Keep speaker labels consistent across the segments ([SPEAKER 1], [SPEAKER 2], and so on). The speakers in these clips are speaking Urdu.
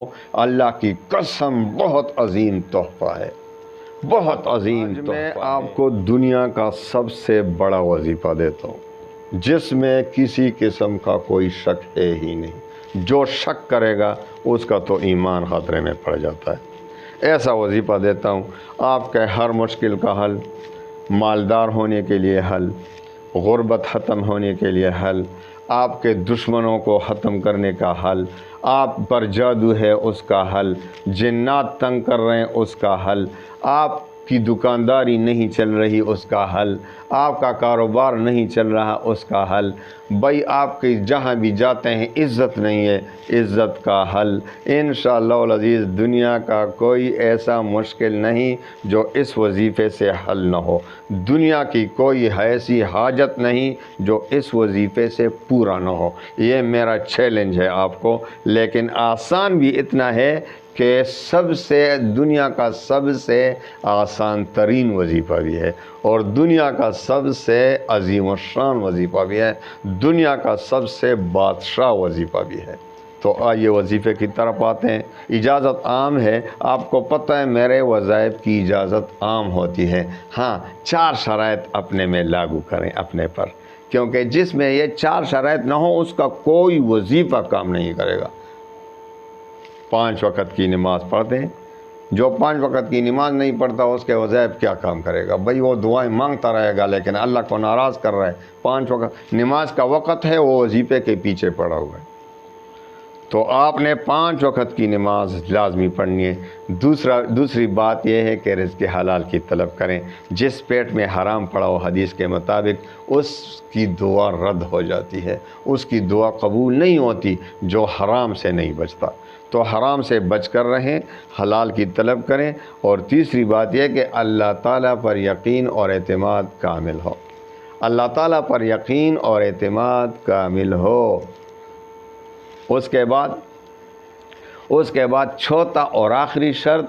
[SPEAKER 1] اللہ کی قسم بہت عظیم تحفہ ہے، بہت عظیم تحفہ۔ میں آپ کو دنیا کا سب سے بڑا وظیفہ دیتا ہوں جس میں کسی قسم کا کوئی شک ہے ہی نہیں۔ جو شک کرے گا اس کا تو ایمان خطرے میں پڑ جاتا ہے۔ ایسا وظیفہ دیتا ہوں، آپ کے ہر مشکل کا حل، مالدار ہونے کے لیے حل، غربت ختم ہونے کے لیے حل، آپ کے دشمنوں کو ختم کرنے کا حل، آپ پر جادو ہے اس کا حل، جنات تنگ کر رہے ہیں اس کا حل، آپ کی دکانداری نہیں چل رہی اس کا حل، آپ کا کاروبار نہیں چل رہا اس کا حل، بھائی آپ کے جہاں بھی جاتے ہیں عزت نہیں ہے، عزت کا حل۔ انشاءاللہ العزیز دنیا کا کوئی ایسا مشکل نہیں جو اس وظیفے سے حل نہ ہو، دنیا کی کوئی ایسی حاجت نہیں جو اس وظیفے سے پورا نہ ہو۔ یہ میرا چیلنج ہے آپ کو، لیکن آسان بھی اتنا ہے کہ دنیا کا سب سے آسان ترین وظیفہ بھی ہے، اور دنیا کا سب سے عظیم الشان وظیفہ بھی ہے، دنیا کا سب سے بادشاہ وظیفہ بھی ہے۔ تو آئیے وظیفے کی طرف آتے ہیں۔ اجازت عام ہے، آپ کو پتہ ہے میرے وظائف کی اجازت عام ہوتی ہے، ہاں 4 شرائط اپنے میں لاگو کریں اپنے پر، کیونکہ جس میں یہ 4 شرائط نہ ہو اس کا کوئی وظیفہ کام نہیں کرے گا۔ 5 وقت کی نماز پڑھتے ہیں، جو 5 وقت کی نماز نہیں پڑھتا اس کے وظائف کیا کام کرے گا؟ بھائی وہ دعائیں مانگتا رہے گا لیکن اللہ کو ناراض کر رہا ہے۔ 5 وقت نماز کا وقت ہے، وہ وظیفے کے پیچھے پڑا ہوا ہے۔ تو آپ نے 5 وقت کی نماز لازمی پڑھنی ہے۔ دوسری بات یہ ہے کہ رزق حلال کی طلب کریں۔ جس پیٹ میں حرام پڑا ہو حدیث کے مطابق اس کی دعا رد ہو جاتی ہے، اس کی دعا قبول نہیں ہوتی جو حرام سے نہیں بچتا۔ تو حرام سے بچ کر رہیں، حلال کی طلب کریں، اور تیسری بات یہ کہ اللہ تعالیٰ پر یقین اور اعتماد کامل ہو، اللہ تعالیٰ پر یقین اور اعتماد کامل ہو۔ اس کے بعد چوتھا اور آخری شرط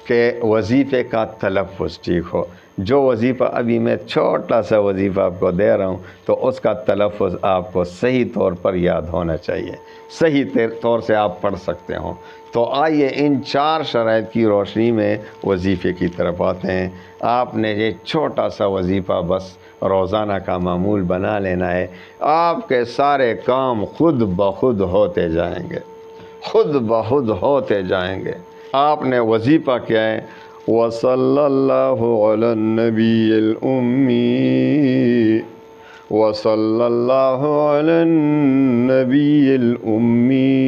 [SPEAKER 1] کہ وظیفے کا تلفظ ٹھیک ہو۔ جو وظیفہ ابھی میں چھوٹا سا وظیفہ آپ کو دے رہا ہوں تو اس کا تلفظ آپ کو صحیح طور پر یاد ہونا چاہیے، صحیح طور سے آپ پڑھ سکتے ہوں۔ تو آئیے ان 4 شرائط کی روشنی میں وظیفے کی طرف آتے ہیں۔ آپ نے یہ چھوٹا سا وظیفہ بس روزانہ کا معمول بنا لینا ہے، آپ کے سارے کام خود بخود ہوتے جائیں گے، خود بخود ہوتے جائیں گے۔ آپ نے وظیفہ کیا ہے؟ وصلی اللہ علی النبی الأمی، وصلی اللہ علی النبی الأمی،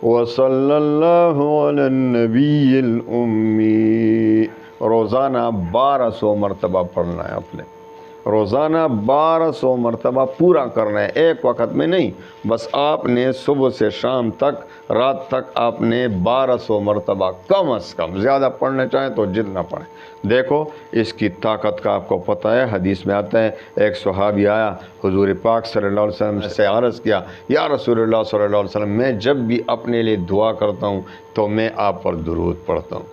[SPEAKER 1] وصلی اللہ علی النبی الأمی۔ روزانہ 1200 مرتبہ پڑھنا ہے آپ نے، روزانہ 1200 مرتبہ پورا کرنا ہے، ایک وقت میں نہیں، بس آپ نے صبح سے شام تک، رات تک آپ نے 1200 مرتبہ کم از کم، زیادہ پڑھنا چاہیں تو جتنا پڑھیں۔ دیکھو اس کی طاقت کا آپ کو پتہ ہے، حدیث میں آتا ہے ایک صحابی آیا حضور پاک صلی اللہ علیہ وسلم سے عرض کیا، یا رسول اللہ صلی اللہ علیہ وسلم میں جب بھی اپنے لیے دعا کرتا ہوں تو میں آپ پر درود پڑھتا ہوں،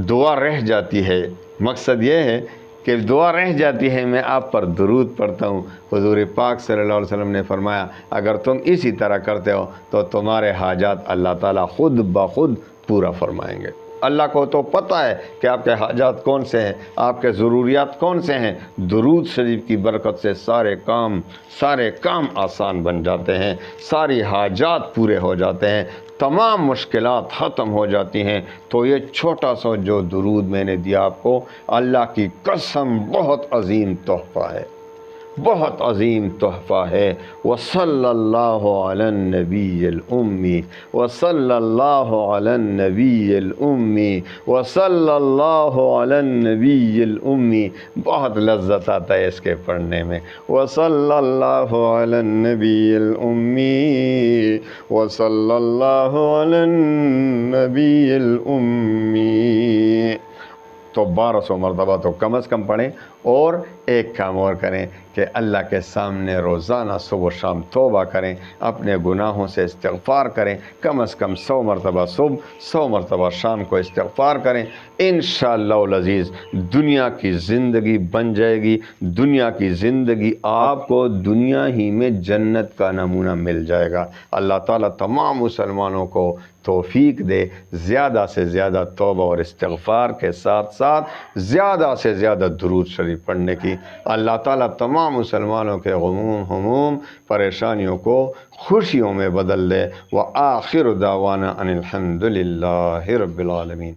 [SPEAKER 1] دعا رہ جاتی ہے، مقصد یہ ہے کہ دعا رہ جاتی ہے، میں آپ پر درود پڑھتا ہوں۔ حضور پاک صلی اللہ علیہ وسلم نے فرمایا اگر تم اسی طرح کرتے ہو تو تمہارے حاجات اللہ تعالیٰ خود بخود پورا فرمائیں گے۔ اللہ کو تو پتہ ہے کہ آپ کے حاجات کون سے ہیں، آپ کے ضروریات کون سے ہیں۔ درود شریف کی برکت سے سارے کام آسان بن جاتے ہیں، ساری حاجات پورے ہو جاتے ہیں، تمام مشکلات ختم ہو جاتی ہیں۔ تو یہ چھوٹا سا جو درود میں نے دیا آپ کو، اللہ کی قسم بہت عظیم تحفہ ہے، بہت عظیم تحفہ ہے۔ وصلی اللہ علی النبی الأمی، وصلی اللہ علی النبی الأمی، وصلی اللہ علی النبی الأمی۔ بہت لذت آتا ہے اس کے پڑھنے میں، وصلی اللہ علی النبی الأمی، وصلی اللہ علی النبی الأمی۔ تو 1200 مرتبہ تو کم از کم پڑھیں، اور ایک کام اور کریں کہ اللہ کے سامنے روزانہ صبح و شام توبہ کریں، اپنے گناہوں سے استغفار کریں، کم از کم 100 مرتبہ صبح 100 مرتبہ شام کو استغفار کریں، انشاءاللہ العزیز دنیا کی زندگی بن جائے گی۔ دنیا کی زندگی آپ کو دنیا ہی میں جنت کا نمونہ مل جائے گا۔ اللہ تعالیٰ تمام مسلمانوں کو توفیق دے زیادہ سے زیادہ توبہ اور استغفار کے ساتھ ساتھ زیادہ سے زیادہ درود شریف پڑھنے کی۔ اللہ تعالیٰ تمام مسلمانوں کے غموم ہموم پریشانیوں کو خوشیوں میں بدل دے۔ وآخر دعوانا ان الحمد للہ رب العالمین۔